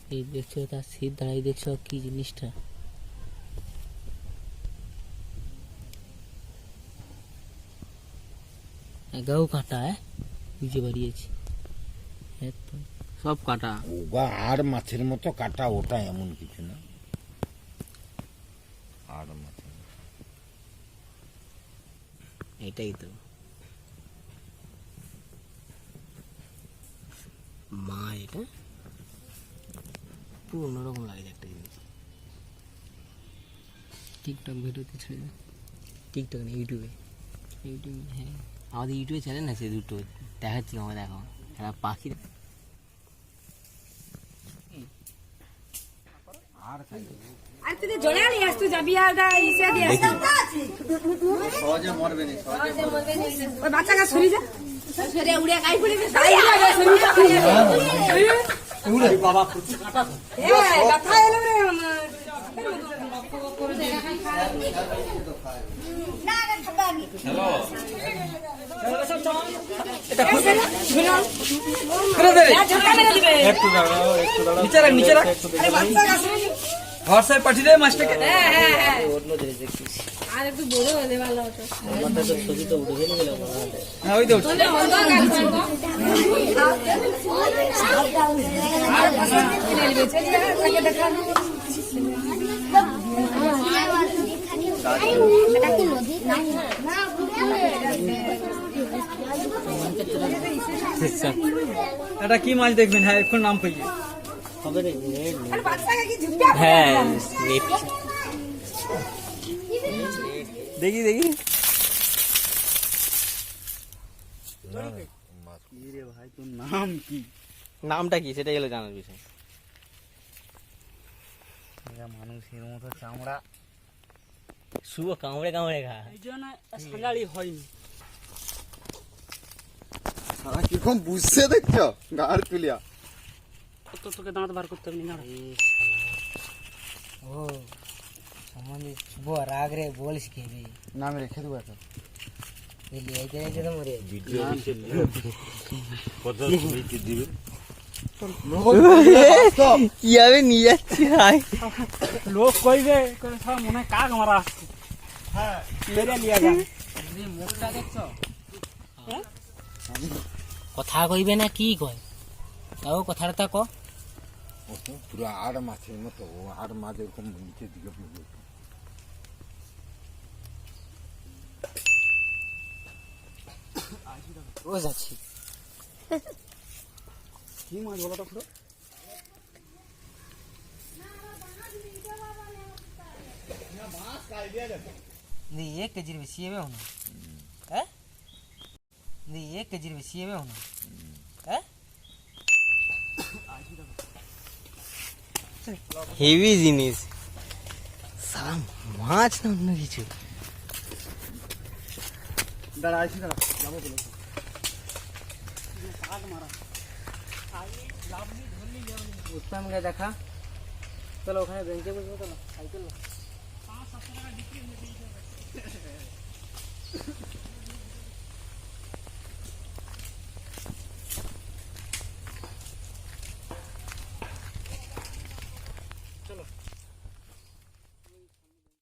এই দেখছো তার শীত দাঁড়াই দেখছো কি জিনিসটা গাও কাটা বুঝে বাড়িয়েছি সব কাটা ওগা আর মাছের মতো কাটা ওটা এমন কিছু না আর মাছের এটাই তো মা এটা পুরো অন্যরকম লাগে একটা জিনিস টিকটক ভিডিওতে ছেড়ে দেয় টিকটক না ইউটিউবে হ্যাঁ আমাদের ইউটিউবে চ্যানেল আছে দুটো দেখাচ্ছি আমার দেখো হ্যাঁ পাখি আর তুই জোড়া নিয়ে আসতো যাবি আর ইসে দিয়ে সহজে মরবে না ওই বাচ্চাটা সরি যা সরে উড়ে গাই পড়ে তাই উড়ে বাবা কুচি কাটা এ কথা এলো রে হোয়াটসঅ্যাপ পাঠিয়ে দে মাছটাকে আর একটু বড় হলে ভালো হতো ছবি তো উঠে ফেলে গেল হ্যাঁ ওই তো এটা কি মাছ দেখবেন হ্যাঁ এখন নাম পাইয়ে হ্যাঁ দেখি দেখি ভাই তোর নাম কি নামটা কি সেটাই হলো জানার বিষয় মানুষের মতো চামড়া শুভ কামড়ে কামড়ে খা এই জন্য সাঁড়ালি হয়নি সারা কিরকম বুঝছে দেখছো গাড় তুলিয়া তোকে দাঁত বার করতে হবে না ও সম্বন্ধে শুভ রাগ রে বলিস কে রে নাম রেখে দেবো এখন এলি এইতে রেখে তো মরে কি হবে নিয়ে যাচ্ছি ভাই লোক কইবে সব মনে হয় কাক মারা আসছে হ্যাঁ মেরে লিয়া যা মুখটা দেখছো কথা কইবে না কি কয় তাও কথাটা ক পুরো আর মাছের মতো আর মাছ এরকম নিচের দিকে পড়বে ও যাচ্ছি কি মাছ বলো তো পুরো नहीं 1 केजी बेसी है होना हैं नहीं 1 केजी बेसी है होना हैं হেভি জিনিস সারা মাছ না অন্য কিছু দাঁড়া আইছি দাঁড়া যাবো বলে কাক মারা আগে লাভলি ধরলি যাবে উত্তম কে দেখা চলো ওখানে বেঞ্চে বসবো চলো সাইকেল